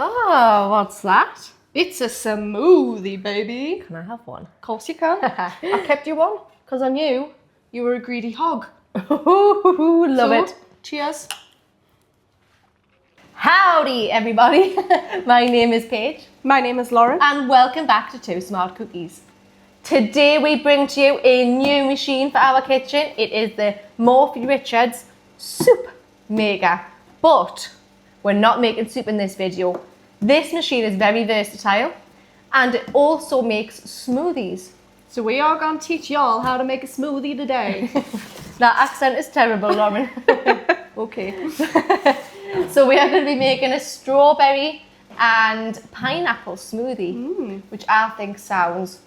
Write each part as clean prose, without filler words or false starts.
Oh, what's that? It's a smoothie, baby. Can I have one? Of course you can. I kept you one because I knew you were a greedy hog. Love it. Cheers. Howdy, everybody. My name is Paige. My name is Lauren. And welcome back to Two Smart Cookies. Today we bring to you a new machine for our kitchen. It is the Morphy Richards Soup Maker. But we're not making soup in this video. This machine is very versatile and it also makes smoothies. So we are going to teach y'all how to make a smoothie today. That accent is terrible, Lauren. Okay. So we are going to be making a strawberry and pineapple smoothie, which I think sounds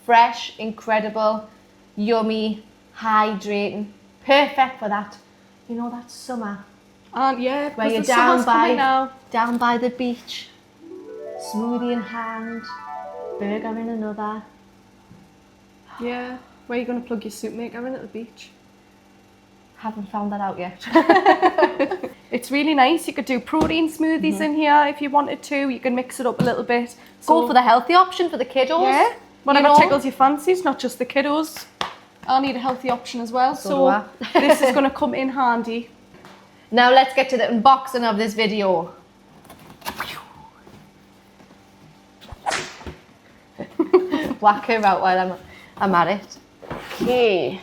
fresh, incredible, yummy, hydrating, perfect for that, you know, that summer. Yeah, where you're down by the beach, smoothie in hand, burger in another. Yeah, where are you going to plug your soup maker in at the beach? Haven't found that out yet. It's really nice. You could do protein smoothies in here if you wanted to. You can mix it up a little bit. Go for the healthy option for the kiddos. Yeah, whatever you know? tickles your fancies, not just the kiddos. I need a healthy option as well, So this is going to come in handy. Now let's get to the unboxing of this video. Whack her out while I'm at it. Okay.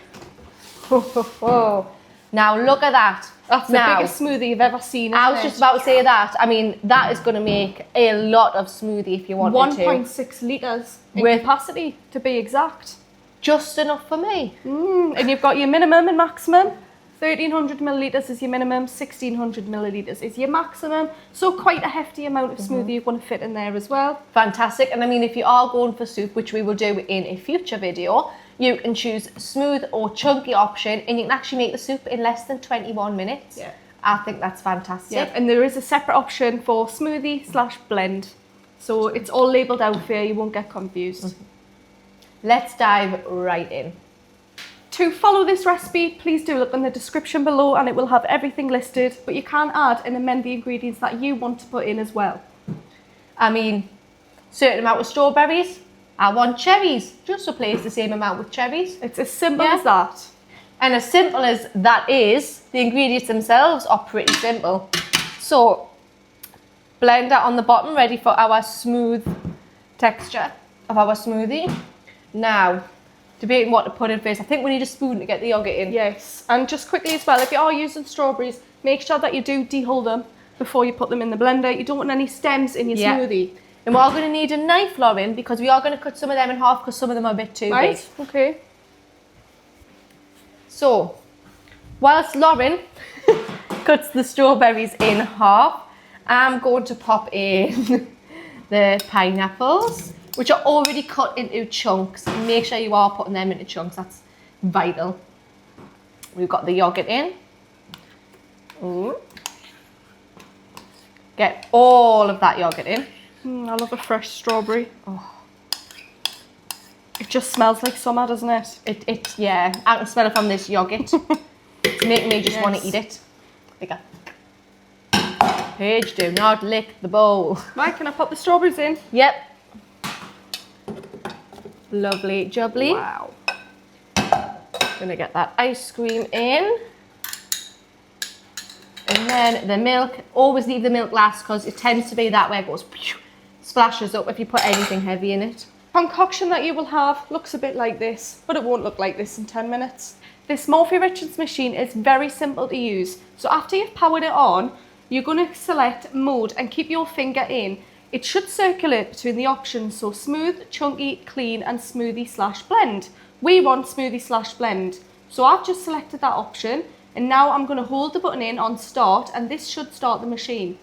Now look at that. That's the biggest smoothie you've ever seen. I was just about to say that. I mean, that is going to make a lot of smoothie if you wanted to. 1.6 litres in capacity, to be exact. Just enough for me. And you've got your minimum and maximum. 1300 millilitres is your minimum, 1600 millilitres is your maximum. So quite a hefty amount of smoothie you're going to fit in there as well. Fantastic. And I mean, if you are going for soup, which we will do in a future video, you can choose smooth or chunky option and you can actually make the soup in less than 21 minutes. Yeah. I think that's fantastic. Yeah. And there is a separate option for smoothie/blend. So it's all labelled out for you, you won't get confused. Let's dive right in. To follow this recipe, please do look in the description below and it will have everything listed, but you can add and amend the ingredients that you want to put in as well. I mean, certain amount of strawberries, I want cherries. Just replace the same amount with cherries. It's as simple as that. And as simple as that is, the ingredients themselves are pretty simple. So, blender on the bottom, ready for our smooth texture of our smoothie. Now, debating what to put in first. I think we need a spoon to get the yogurt in. Yes, and just quickly as well, if you are using strawberries, make sure that you do dehull them before you put them in the blender. You don't want any stems in your smoothie. And we're going to need a knife, Lauren, because we are going to cut some of them in half because some of them are a bit too big. Okay. So, whilst Lauren cuts the strawberries in half, I'm going to pop in the pineapples, which are already cut into chunks. Make sure you are putting them into chunks, that's vital. We've got the yogurt in. Get all of that yogurt in. I love a fresh strawberry. Oh. It just smells like summer, doesn't it? Yeah, I can smell it from this yogurt. It's making me just want to eat it. There you go. Paige, do not lick the bowl. Right, can I pop the strawberries in? Yep. Lovely jubbly. Wow. Gonna get that ice cream in. And then the milk, always leave the milk last because it tends to be that way, it goes splashes up if you put anything heavy in it. Concoction that you will have looks a bit like this, but it won't look like this in 10 minutes. This Morphy Richards machine is very simple to use. So after you've powered it on, you're going to select mode and keep your finger in. It should circulate between the options, so smooth, chunky, clean and smoothie/blend. We want smoothie/blend. So I've just selected that option and now I'm going to hold the button in on start and this should start the machine.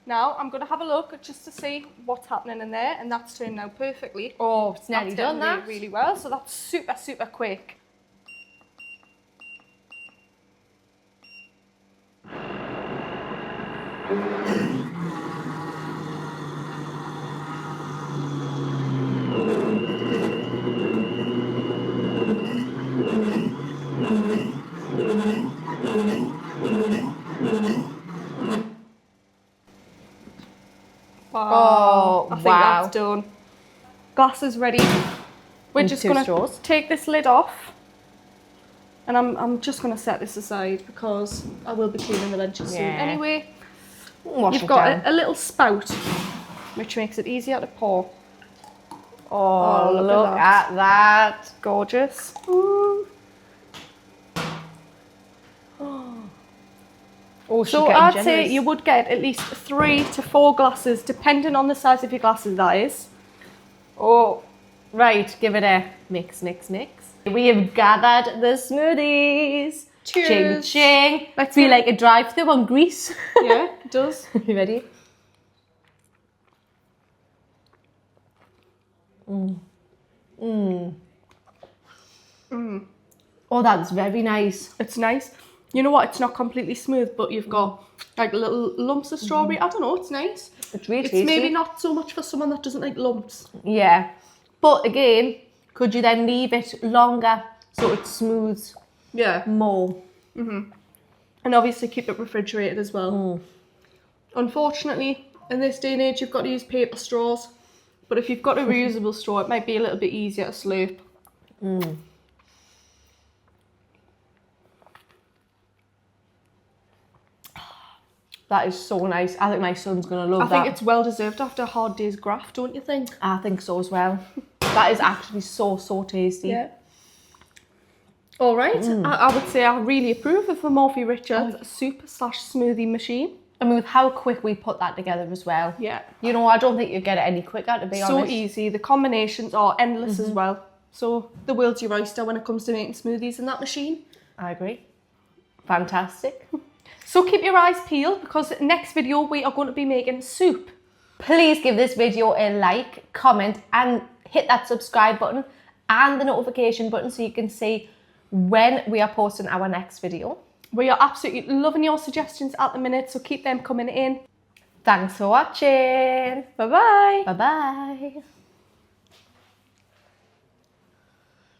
Now I'm going to have a look just to see what's happening in there, and that's turned out perfectly. Oh, it's nearly done that. Really well, so that's super, super quick. That's done. Glass is ready. We're And just 2 going to straws. take this lid off. And I'm just going to set this aside because I will be cleaning the benches soon. Anyway, Wash you've it got down. a little spout, which makes it easier to pour. Oh, look at that. Gorgeous. Ooh. Oh, So I'd say you would get at least 3 to 4 glasses, depending on the size of your glasses, that is. Oh, right, give it a mix, mix, mix. We have gathered the smoothies. Cheers. Ching, ching. Let's feel go. like a drive-through on Greece. Yeah, it does. You ready? Oh, that's very nice. It's nice. You know what? It's not completely smooth, but you've got like little lumps of strawberry. I don't know. It's nice. It's really It's tasty. maybe not so much for someone that doesn't like lumps. Yeah. But again, could you then leave it longer so it smooths Yeah. more? And obviously keep it refrigerated as well. Unfortunately, in this day and age, you've got to use paper straws. But if you've got a reusable straw, it might be a little bit easier to slurp. That is so nice. I think my son's going to love that. I think it's well deserved after a hard day's graft, don't you think? I think so as well. That is actually so, so tasty. Yeah. All right. I would say I really approve of the Morphy Richards soup/smoothie machine. I mean, with how quick we put that together as well. Yeah. You know, I don't think you'd get it any quicker, to be So honest. easy. The combinations are endless as well. So the world's your oyster when it comes to making smoothies in that machine. I agree. Fantastic. So keep your eyes peeled because next video we are going to be making soup. Please give this video a like, comment, and hit that subscribe button and the notification button so you can see when we are posting our next video. We are absolutely loving your suggestions at the minute, so keep them coming in. Thanks for watching. Bye-bye. Bye-bye.